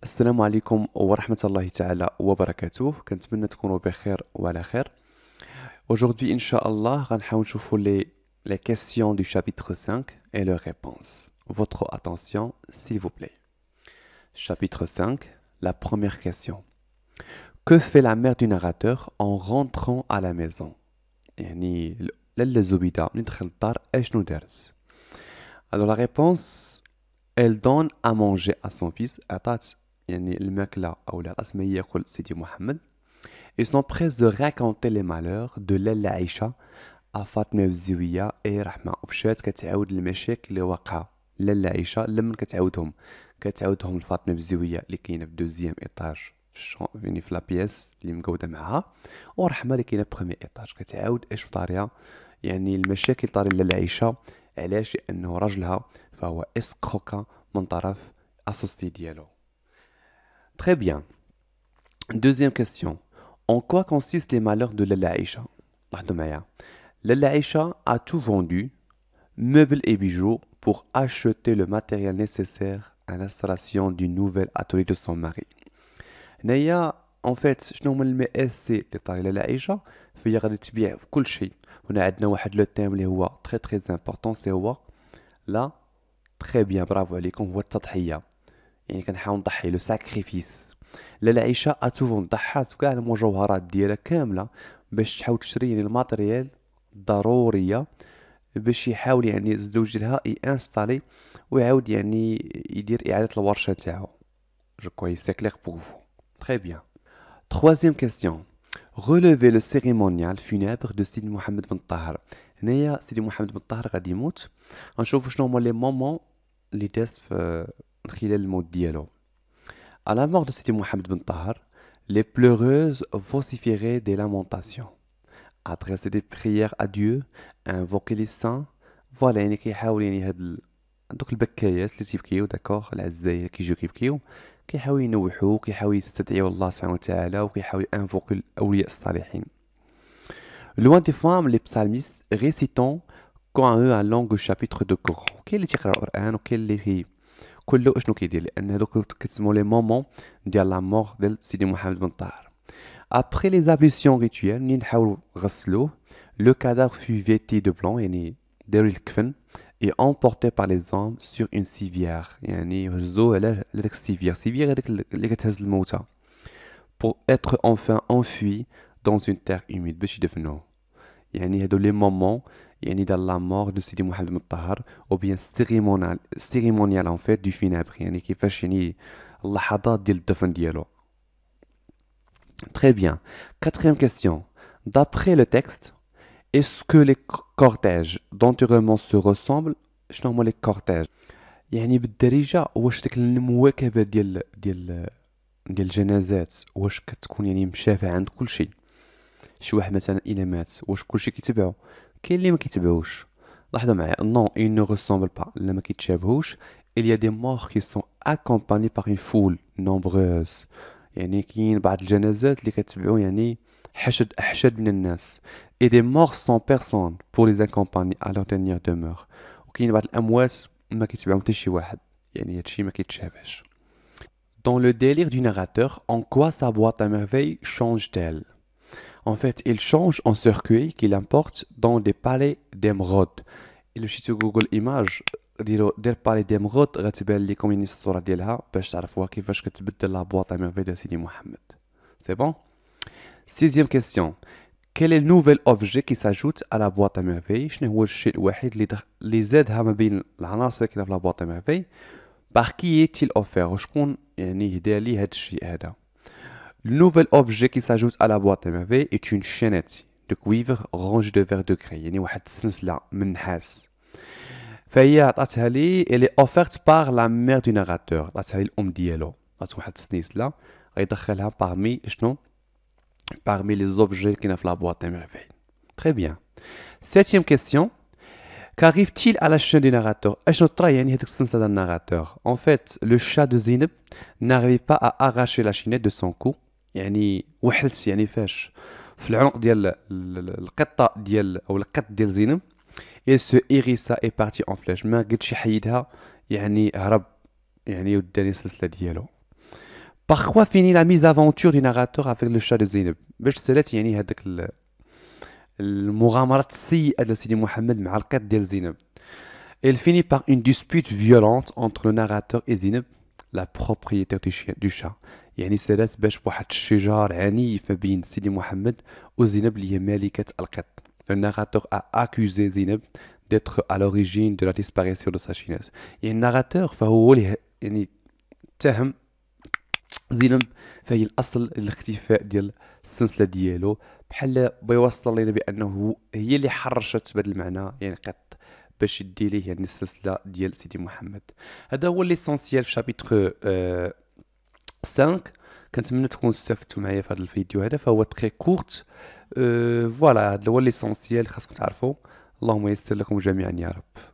السلام عليكم ورحمة الله تعالى وبركاته. كنتمنى تكونوا بخير وعلى خير. Aujourd'hui, Inch'Allah, غنحاول نشوفوا les questions du chapitre 5 et leurs réponses. Votre attention, s'il vous plaît. Chapitre 5, la première question. Que fait la mère du narrateur en rentrant à la maison؟ يعني لاله الزبيدة ملي دخل الدار اشنو دارت؟ Alors la réponse, elle donne à manger à son fils. عطات يعني الماكلة أو عطات ما ياكل سيدي محمد. Ils sont prêts de raconter les malheurs de لاله عائشة à فاطمة والزوية اي رحمة، ومشات كتعاود المشاكل اللي واقعة لاله عائشة لمن كتعاودهم لفاطمة بالزوية اللي كاينة في دوزيام ايطاج يعني في لابياس اللي مقودة معاها، ورحمة اللي كاينة في بخومي ايطاج كتعاود اش طارية، يعني المشاكل طارية لاله عائشة. علاش؟ لأنه راجلها فهو اسكروكا من طرف associé ديالو. Très bien. Deuxième question. En quoi consistent les malheurs de Lalla Aïcha؟ لاحظوا معايا. Lalla Aïcha a tout vendu, meubles et bijoux, pour acheter le matériel nécessaire à l'installation du nouvel atelier de son mari. هنايا en fait شنو هما المآسي اللي طاري لاله عائشة؟ فهي غادي تبيع كل شيء. هنا عندنا واحد لو تيم اللي هو تري امبورطون، سي هو لا تري بيان برافو عليكم، هو التضحية. يعني كنحاول نضحي لو ساكريفيس. لاله عائشة اتوفون ضحات بكاع المجوهرات ديالها كاملة باش تحاول تشري يعني الماتريال ضرورية باش يحاول يعني الزوج ديالها انستالي ويعاود يعني يدير إعادة الورشة تاعو. جو كوا سي كلير بور فو. Très bien. Troisième question. Relevez le cérémonial funèbre de Sidi Mohamed Ben Tahar. هنايا سيدي محمد بن طاهر غادي يموت. غنشوفوا شنو هما لي مومون اللي داز في خلال الموت ديالو. À la mort de Sidi Mohamed Ben Tahar, les pleureuses vociféraient des lamentations, adressaient des prières à Dieu, invoquaient les saints. Voilà يعني كيحاول يعني دوك البكايات اللي تيبكيو داكوغ العزايا كيجيو كيبكيو كيحاول ينوحو كيحاول يستدعيو الله سبحانه وتعالى وكيحاول انفوق الاولياء الصالحين. Loin des femmes, les psalmistes récitant quand eux un long chapitre de Coran. كاين اللي تيقرا القران وكاين اللي كله اشنو كيدير، لان هذوك كتسموا لي مومون ديال لا مور ديال سيدي محمد بن طاهر. Après les ablutions rituelles منين نحاولوا غسلوه، le cadavre fut vêtu de blanc يعني داروا الكفن et emporté par les hommes sur une civière يعني هزوه على داك السيفير، سيفير هذاك اللي كتهز الموتى، pour être enfin enfui dans une terre humide باش يدفنوه. يعني هادو لي مومون يعني ديال لا مور دو سيدي محمد بن طاهر او بيان سيريمونيال ان فيت دو فينابر، يعني كيفاش يعني اللحظات ديال الدفن ديالو. Très bien. Quatrième question. D'après le texte, est-ce que les cortèges d'enterrement se ressemblent؟ شنو هما لي كورتيج؟ يعني بالدارجة واش ديك المواكبة ديال الجنازات واش كتكون يعني مشافة عند كل شيء؟ شي واحد مثلا الا مات واش كلشي كيتبعو؟ كاين اللي ما كيتبعوش. لاحظوا معايا non il ne ressemble pas لا ما كيتشابهوش. il y a des morts qui sont accompagnés par une foule nombreuse، يعني كاين بعض الجنازات اللي كتبعو يعني احشاد من الناس. et des morts sans personne pour les accompagner à leur dernière demeure، وكاين بعض الاموات ما كيتبعهم حتى شي واحد، يعني هادشي ما كيتشافهش. dans le délire du narrateur, en quoi sa boîte à merveille change-t-elle؟ En fait, il change en circuit qu'il importe dans des palais d'émeraude. إلا مشيتو جوجل ايماج دير بالي d'émeraude غتبان لكم يعني الصورة ديالها باش تعرفوها كيفاش كتبدل لا بواط ميرفي ديال سيدي محمد. C'est bon? Sixième question. Quel est le nouvel objet qui s'ajoute à la boîte à merveille؟ شنو هو الشيء الوحيد اللي زادها ما بين العناصر اللي كاينه في لا بواط à merveille؟ Par qui est-il offert؟ وشكون يعني هدا لي هاد الشيء هذا؟ Le nouvel objet qui s'ajoute à la boîte à merveille est une chaînette de cuivre rangée de verre de craie، يعني واحد السلسلة من نحاس. فهي عطاتها لي elle est offerte par la mère du narrateur، عطاتها لي الأم ديالو، عطات واحد السنيسلة غيدخلها parmi شنو؟ parmi les objets اللي كاينة في la boîte à merveille. Très bien. Septième question. Qu'arrive-t-il à la chaîne du narrateur؟ اشنو طرا يعني هذيك السلسلة ديال الناراتور؟ En fait, le chat de Zineb n'arrive pas à arracher la chaînette de son cou. يعني وحلت يعني فاش في العنق ديال القطه ديال او القط ديال زينب il se hérissa et partit en flèche، ما قدش يحيدها يعني هرب يعني وداني السلسله ديالو. Parfois finit la mésaventure du narrateur avec le chat de Zainab. باش سالات يعني هذاك المغامرات السيئة ديال سيدي محمد مع القط ديال زينب. Elle finit par une dispute violente entre le narrateur et Zineb, la propriétaire du chat. يعني سالات باش بواحد الشجار عنيف بين سيدي محمد وزينب اللي هي مالكة القط. Le narrateur a accusé Zineb d'être à l'origine de la disparition de sa chineuse. يعني الناراتور فهو اللي يعني اتهم زينب فهي الاصل الاختفاء ديال السلسله ديالو، بحال بيوصل لنا بانه هي اللي حرشت بهذا المعنى يعني قط باش يدي ليه يعني السلسله ديال سيدي محمد. هذا هو ليسونسيال في شابيتر 5. كنتمنى تكونوا استفدتوا معايا في هذا الفيديو هذا، فهو تري كورت. فوالا هذا هو ليسونسيال خاصكم تعرفوا. اللهم ييسر لكم جميعا يا رب.